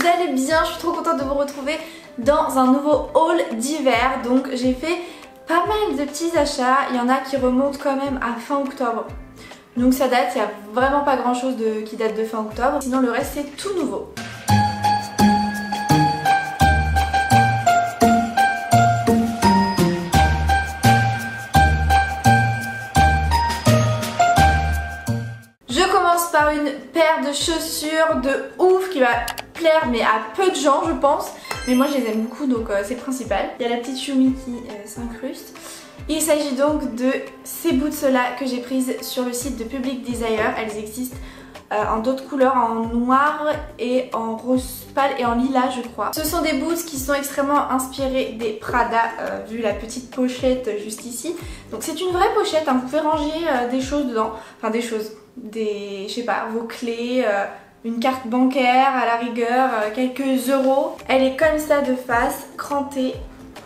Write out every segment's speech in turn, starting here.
allez bien, je suis trop contente de vous retrouver dans un nouveau haul d'hiver. Donc j'ai fait pas mal de petits achats, il y en a qui remontent quand même à fin octobre. Donc ça date, il n'y a vraiment pas grand chose qui date de fin octobre, sinon le reste c'est tout nouveau. Par une paire de chaussures de ouf qui va plaire mais à peu de gens je pense, mais moi je les aime beaucoup donc c'est principal. Il y a la petite Yumi qui s'incruste. Il s'agit donc de ces boots là que j'ai prises sur le site de Public Desire. Elles existent en d'autres couleurs, en noir et en rose pâle et en lilas je crois. Ce sont des boots qui sont extrêmement inspirés des Prada vu la petite pochette juste ici. Donc c'est une vraie pochette, hein. Vous pouvez ranger des choses dedans, enfin des choses, je sais pas, vos clés, une carte bancaire à la rigueur, quelques euros. Elle est comme ça de face, crantée,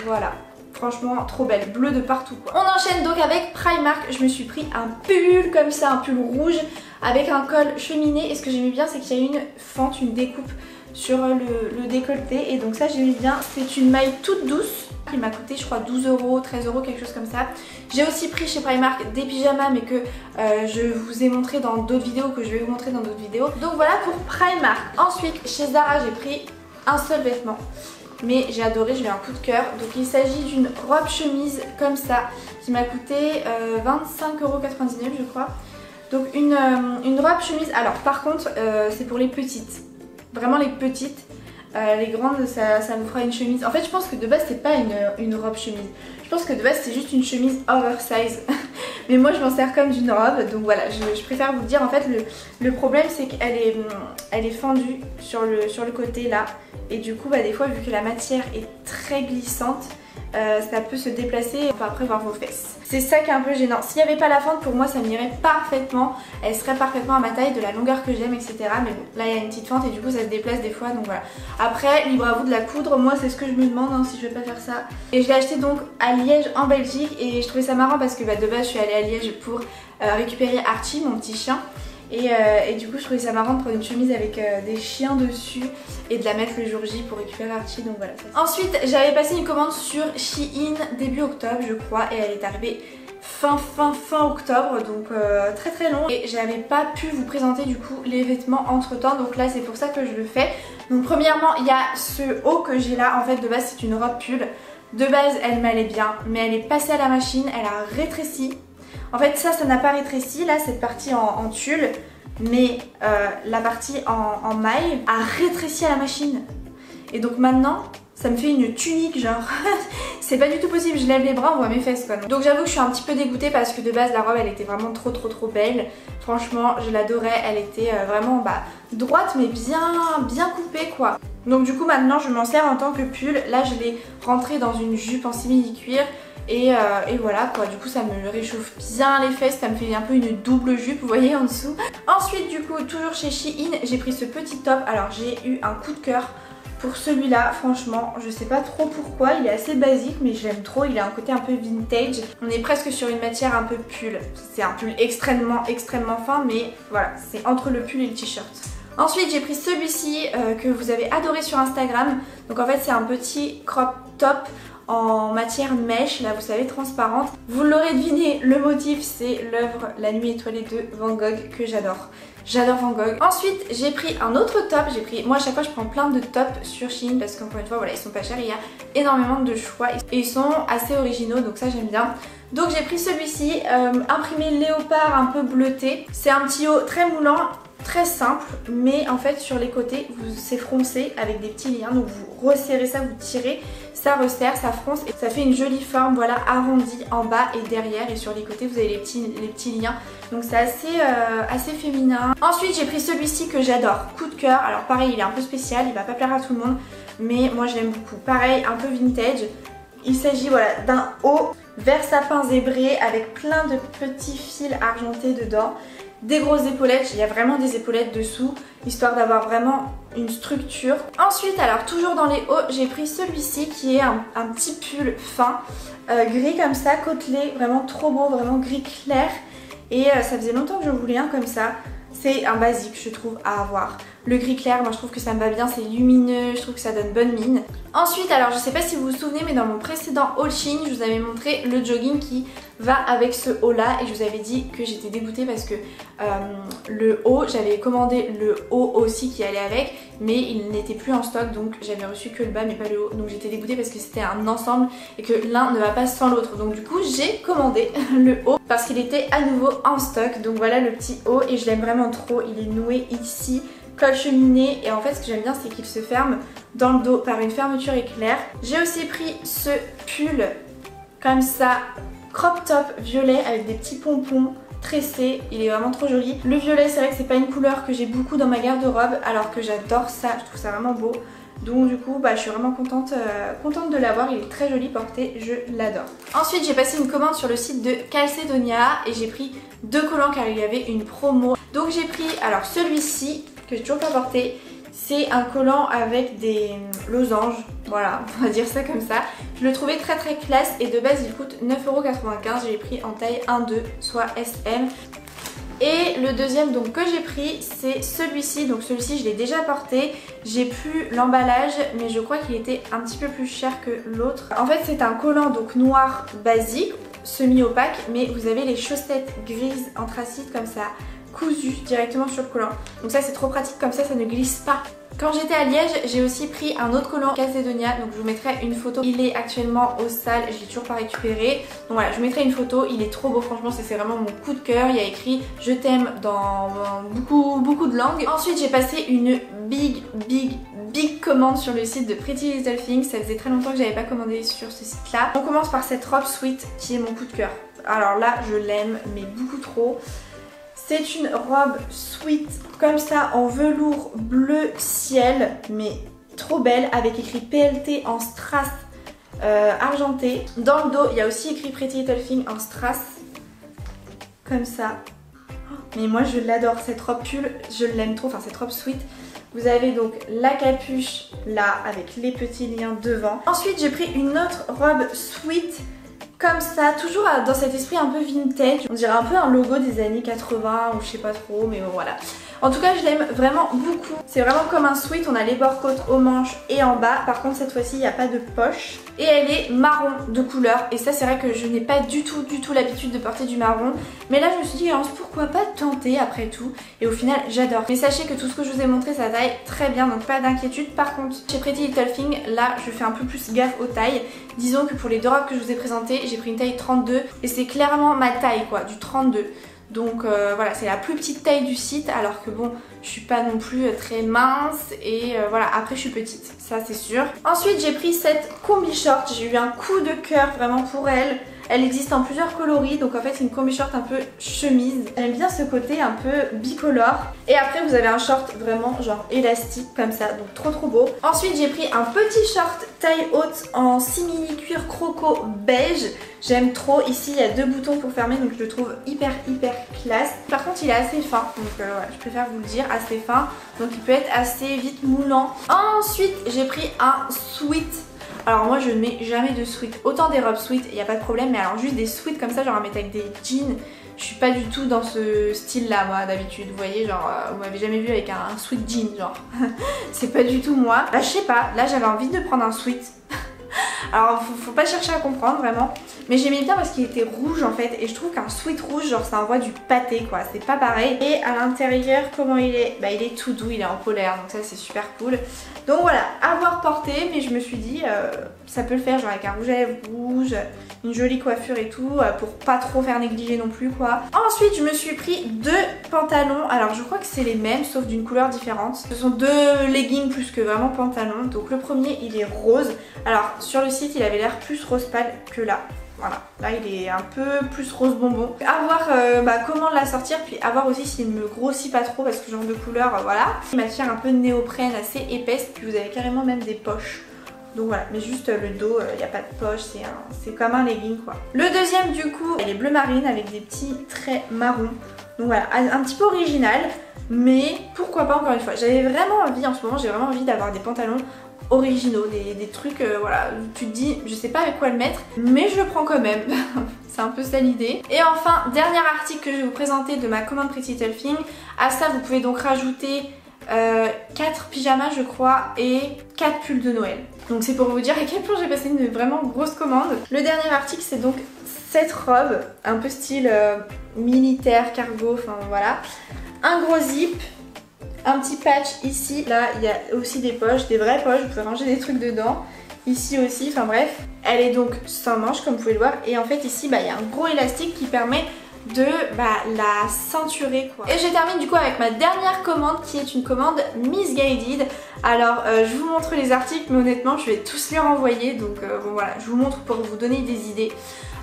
voilà. Franchement trop belle, bleue de partout quoi. On enchaîne donc avec Primark. Je me suis pris un pull comme ça, un pull rouge avec un col cheminé. Et ce que j'aimais bien c'est qu'il y a une fente, une découpe sur le décolleté. Et donc ça j'aimais bien. C'est une maille toute douce qui m'a coûté je crois 12 euros, 13 euros, quelque chose comme ça. J'ai aussi pris chez Primark des pyjamas mais que je vous ai montré dans d'autres vidéos, que je vais vous montrer dans d'autres vidéos. Donc voilà pour Primark. Ensuite chez Zara j'ai pris un seul vêtement. Mais j'ai adoré, j'ai eu un coup de cœur. Donc il s'agit d'une robe chemise comme ça qui m'a coûté 25,99 € je crois. Donc une robe chemise. Alors par contre c'est pour les petites, vraiment les petites. Les grandes ça me fera une chemise. En fait je pense que de base c'est pas une robe chemise. Je pense que de base c'est juste une chemise oversize. Mais moi je m'en sers comme d'une robe. Donc voilà, je préfère vous le dire. En fait le problème c'est qu'elle est fendue sur le côté là. Et du coup bah, des fois vu que la matière est très glissante, ça peut se déplacer et on peut après voir vos fesses. C'est ça qui est un peu gênant. S'il n'y avait pas la fente, pour moi ça m'irait parfaitement. Elle serait parfaitement à ma taille, de la longueur que j'aime, etc. Mais bon, là il y a une petite fente et du coup ça se déplace des fois. Donc voilà. Après, libre à vous de la coudre. Moi c'est ce que je me demande hein, si je vais pas faire ça. Et je l'ai acheté donc à Liège en Belgique. Et je trouvais ça marrant parce que bah, de base je suis allée à Liège pour récupérer Archie, mon petit chien. Et du coup je trouvais ça marrant de prendre une chemise avec des chiens dessus et de la mettre le jour J pour récupérer Archie, donc voilà. Ensuite j'avais passé une commande sur Shein début octobre je crois et elle est arrivée fin octobre, donc très long. Et j'avais pas pu vous présenter du coup les vêtements entre temps, donc là c'est pour ça que je le fais. Donc premièrement il y a ce haut que j'ai là, en fait de base c'est une robe pull. De base elle m'allait bien mais elle est passée à la machine, elle a rétréci. En fait ça n'a pas rétréci, là cette partie en tulle, mais la partie en maille a rétréci à la machine. Et donc maintenant ça me fait une tunique genre, c'est pas du tout possible, je lève les bras on voit mes fesses quoi. Donc j'avoue que je suis un petit peu dégoûtée parce que de base la robe elle était vraiment trop belle. Franchement je l'adorais, elle était vraiment droite mais bien coupée quoi. Donc du coup maintenant je m'en sers en tant que pull. Là je l'ai rentrée dans une jupe en simili-cuir. Et voilà quoi, du coup ça me réchauffe bien les fesses, ça me fait un peu une double jupe, vous voyez en dessous. Ensuite du coup toujours chez Shein, j'ai pris ce petit top. Alors j'ai eu un coup de cœur pour celui-là, franchement je sais pas trop pourquoi, il est assez basique mais je l'aime trop, il a un côté un peu vintage. On est presque sur une matière un peu pull, c'est un pull extrêmement fin mais voilà, c'est entre le pull et le t-shirt. Ensuite j'ai pris celui-ci que vous avez adoré sur Instagram. Donc en fait c'est un petit crop top en matière mèche, là vous savez, transparente. Vous l'aurez deviné, le motif c'est l'œuvre La Nuit étoilée de Van Gogh que j'adore. J'adore Van Gogh. Ensuite j'ai pris un autre top, moi à chaque fois je prends plein de tops sur Shein parce qu'encore une fois voilà ils sont pas chers, il y a énormément de choix et ils sont assez originaux donc ça j'aime bien. Donc j'ai pris celui-ci, imprimé léopard un peu bleuté. C'est un petit haut très moulant, très simple, mais en fait sur les côtés c'est froncé avec des petits liens, donc vous resserrez ça, vous tirez, ça resserre, ça fronce et ça fait une jolie forme, voilà, arrondie en bas et derrière, et sur les côtés vous avez les petits liens, donc c'est assez féminin. Ensuite j'ai pris celui-ci que j'adore, coup de cœur. Alors pareil il est un peu spécial, il va pas plaire à tout le monde mais moi je l'aime beaucoup. Pareil un peu vintage. Il s'agit voilà d'un haut vert sapin zébré avec plein de petits fils argentés dedans. Des grosses épaulettes, il y a vraiment des épaulettes dessous, histoire d'avoir vraiment une structure. Ensuite, alors toujours dans les hauts, j'ai pris celui-ci qui est un petit pull fin, gris comme ça, côtelé, vraiment trop beau, vraiment gris clair. Et ça faisait longtemps que je voulais un comme ça. C'est un basique je trouve à avoir. le gris clair, moi je trouve que ça me va bien, c'est lumineux, je trouve que ça donne bonne mine. Ensuite, alors je sais pas si vous vous souvenez, mais dans mon précédent haul Shein, je vous avais montré le jogging qui va avec ce haut là et je vous avais dit que j'étais dégoûtée parce que le haut, j'avais commandé le haut aussi qui allait avec, mais il n'était plus en stock, donc j'avais reçu que le bas mais pas le haut, donc j'étais dégoûtée parce que c'était un ensemble et que l'un ne va pas sans l'autre, donc du coup j'ai commandé le haut parce qu'il était à nouveau en stock. Donc voilà le petit haut et je l'aime vraiment trop, il est noué ici, col cheminé, et en fait ce que j'aime bien c'est qu'il se ferme dans le dos par une fermeture éclair. J'ai aussi pris ce pull comme ça, crop top violet avec des petits pompons tressés, il est vraiment trop joli. Le violet, c'est vrai que c'est pas une couleur que j'ai beaucoup dans ma garde-robe alors que j'adore ça, je trouve ça vraiment beau. Donc du coup je suis vraiment contente de l'avoir, il est très joli porté, je l'adore. Ensuite j'ai passé une commande sur le site de Calcedonia et j'ai pris 2 collants car il y avait une promo. Donc j'ai pris alors celui-ci que j'ai toujours pas porté, c'est un collant avec des losanges, voilà on va dire ça comme ça. Je le trouvais très très classe et de base il coûte 9,95 €, j'ai pris en taille 1-2 soit SM. Et le deuxième donc que j'ai pris c'est celui-ci, donc celui-ci je l'ai déjà porté, j'ai plus l'emballage mais je crois qu'il était un petit peu plus cher que l'autre. En fait c'est un collant donc noir basique, semi-opaque, mais vous avez les chaussettes grises anthracite comme ça, cousues directement sur le collant. Donc ça c'est trop pratique, comme ça ne glisse pas. Quand j'étais à Liège, j'ai aussi pris un autre collant Calcedonia, donc je vous mettrai une photo. Il est actuellement au sale, je l'ai toujours pas récupéré. Donc voilà, je vous mettrai une photo, il est trop beau, franchement c'est vraiment mon coup de cœur. Il y a écrit je t'aime dans beaucoup de langues. Ensuite j'ai passé une big commande sur le site de Pretty Little Things. Ça faisait très longtemps que j'avais pas commandé sur ce site là. On commence par cette robe sweat qui est mon coup de cœur. Alors là je l'aime mais beaucoup trop. C'est une robe sweat comme ça en velours bleu ciel, mais trop belle, avec écrit PLT en strass argenté. Dans le dos il y a aussi écrit Pretty Little Thing en strass comme ça. Mais moi je l'adore cette robe pull, je l'aime trop, enfin cette robe sweat. Vous avez donc la capuche là avec les petits liens devant. Ensuite j'ai pris une autre robe sweat comme ça, toujours dans cet esprit un peu vintage. On dirait un peu un logo des années 80 ou je sais pas trop, mais bon voilà. En tout cas je l'aime vraiment beaucoup. C'est vraiment comme un sweat, on a les bords côtes aux manches et en bas. Par contre cette fois-ci il n'y a pas de poche. Et elle est marron de couleur. Et ça c'est vrai que je n'ai pas du tout l'habitude de porter du marron. Mais là je me suis dit pourquoi pas tenter après tout. Et au final j'adore. Mais sachez que tout ce que je vous ai montré ça taille très bien, donc pas d'inquiétude. Par contre chez Pretty Little Thing, là je fais un peu plus gaffe aux tailles. Disons que pour les 2 robes que je vous ai présentées, j'ai pris une taille 32 et c'est clairement ma taille quoi, du 32. Donc voilà, c'est la plus petite taille du site alors que bon, je suis pas non plus très mince et voilà, après je suis petite, ça c'est sûr. Ensuite j'ai pris cette combi short, j'ai eu un coup de cœur vraiment pour elle. Elle existe en plusieurs coloris, donc en fait c'est une combi short un peu chemise. J'aime bien ce côté un peu bicolore. Et après vous avez un short vraiment genre élastique comme ça, donc trop beau. Ensuite j'ai pris un petit short taille haute en simili cuir croco beige. J'aime trop, ici il y a 2 boutons pour fermer donc je le trouve hyper classe. Par contre il est assez fin, donc voilà, je préfère vous le dire, assez fin. Donc il peut être assez vite moulant. Ensuite j'ai pris un sweat. Alors moi je ne mets jamais de sweat, autant des robes sweat il n'y a pas de problème, mais alors juste des sweats comme ça genre à mettre avec des jeans, je suis pas du tout dans ce style là moi d'habitude, vous voyez genre vous m'avez jamais vu avec un sweat jean genre, c'est pas du tout moi. Là je sais pas, là j'avais envie de prendre un sweat. Alors faut pas chercher à comprendre vraiment, mais j'aimais bien parce qu'il était rouge en fait et je trouve qu'un sweat rouge genre ça envoie du pâté quoi, c'est pas pareil. Et à l'intérieur comment il est, bah il est tout doux, il est en polaire donc ça c'est super cool. Donc voilà, à voir porter, mais je me suis dit ça peut le faire genre avec un rouge à lèvres rouge, une jolie coiffure et tout pour pas trop faire négliger non plus quoi. Ensuite je me suis pris 2 pantalons, alors je crois que c'est les mêmes sauf d'une couleur différente. Ce sont 2 leggings plus que vraiment pantalons. Donc le premier il est rose, alors sur le site il avait l'air plus rose pâle que là. Voilà, là il est un peu plus rose bonbon. À voir comment la sortir, puis à voir aussi s'il me grossit pas trop parce que genre de couleur, voilà. Une matière un peu néoprène assez épaisse, puis vous avez carrément même des poches. Donc voilà, mais juste le dos, il n'y a pas de poche, c'est comme un legging quoi. Le deuxième du coup, il est bleu marine avec des petits traits marrons. Donc voilà, un petit peu original, mais pourquoi pas encore une fois. J'avais vraiment envie, en ce moment j'ai vraiment envie d'avoir des pantalons originaux, des trucs, voilà, tu te dis je sais pas avec quoi le mettre, mais je le prends quand même. C'est un peu ça l'idée. Et enfin, dernier article que je vais vous présenter de ma commande Pretty Little Thing. À ça vous pouvez donc rajouter 4 pyjamas je crois et 4 pulls de Noël. Donc c'est pour vous dire à quel point j'ai passé une vraiment grosse commande. Le dernier article c'est donc cette robe, un peu style militaire, cargo, enfin voilà. Un gros zip, un petit patch ici. Là il y a aussi des poches, des vraies poches, vous pouvez ranger des trucs dedans. Ici aussi, enfin bref. Elle est donc sans manches comme vous pouvez le voir. Et en fait ici il y a un gros élastique qui permet de la ceinturer quoi. Et je termine du coup avec ma dernière commande qui est une commande Missguided. Alors je vous montre les articles mais honnêtement je vais tous les renvoyer donc bon voilà, je vous montre pour vous donner des idées.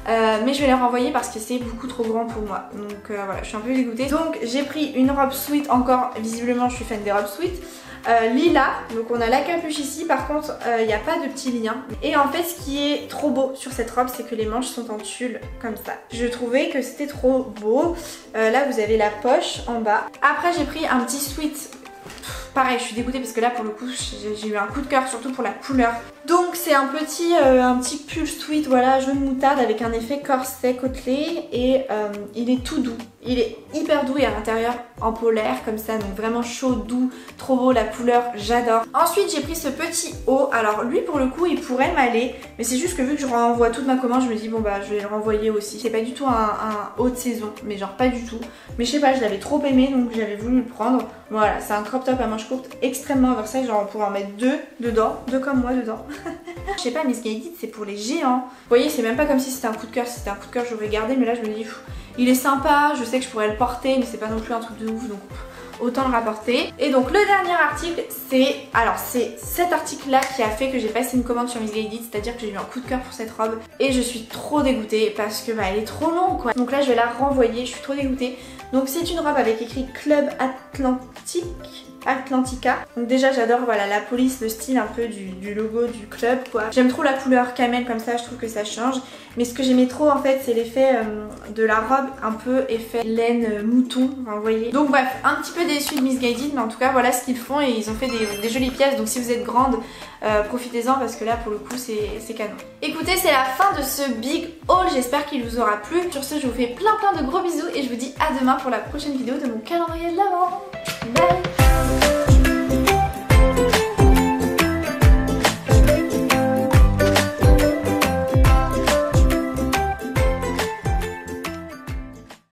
Mais je vais les renvoyer parce que c'est beaucoup trop grand pour moi. Donc voilà, je suis un peu dégoûtée. Donc j'ai pris une robe sweat encore, visiblement je suis fan des robes sweat. Lilas, donc on a la capuche ici, par contre il n'y a pas de petit lien. Et en fait ce qui est trop beau sur cette robe c'est que les manches sont en tulle comme ça. Je trouvais que c'était trop beau. Là vous avez la poche en bas. Après j'ai pris un petit sweat. Pareil, je suis dégoûtée parce que là pour le coup j'ai eu un coup de cœur surtout pour la couleur. Donc c'est un petit pull sweat, voilà, jaune moutarde avec un effet corset côtelé et il est tout doux. Il est hyper doux et à l'intérieur en polaire comme ça, donc vraiment chaud, doux, trop beau, la couleur j'adore. Ensuite j'ai pris ce petit haut, alors lui pour le coup il pourrait m'aller, mais c'est juste que vu que je renvoie toute ma commande je me dis bon bah je vais le renvoyer aussi. C'est pas du tout un haut de saison, mais genre pas du tout. Mais je sais pas, je l'avais trop aimé donc j'avais voulu le prendre. Voilà, c'est un crop top à manches courtes extrêmement oversize, genre on pourrait en mettre 2 dedans, 2 comme moi dedans. Je sais pas, Missguided c'est pour les géants. Vous voyez, c'est même pas comme si c'était un coup de cœur. Si c'était un coup de cœur j'aurais gardé, mais là je me dis pff, il est sympa, je sais que je pourrais le porter mais c'est pas non plus un truc de ouf donc autant le rapporter. Et donc le dernier article c'est cet article là qui a fait que j'ai passé une commande sur Missguided, c'est à dire que j'ai eu un coup de cœur pour cette robe et je suis trop dégoûtée parce que elle est trop longue quoi. Donc là je vais la renvoyer, je suis trop dégoûtée. Donc c'est une robe avec écrit Club Atlantica. Donc déjà j'adore voilà la police, le style un peu du logo du club quoi. J'aime trop la couleur camel comme ça, je trouve que ça change. Mais ce que j'aimais trop en fait c'est l'effet de la robe, un peu effet laine mouton, enfin, vous voyez. Donc bref, un petit peu déçue de Missguided, mais en tout cas voilà ce qu'ils font et ils ont fait des jolies pièces. Donc si vous êtes grande, profitez-en parce que là pour le coup c'est canon. Écoutez, c'est la fin de ce big haul, j'espère qu'il vous aura plu. Sur ce je vous fais plein de gros bisous et je vous dis à demain pour la prochaine vidéo de mon calendrier de l'Avent. Bye.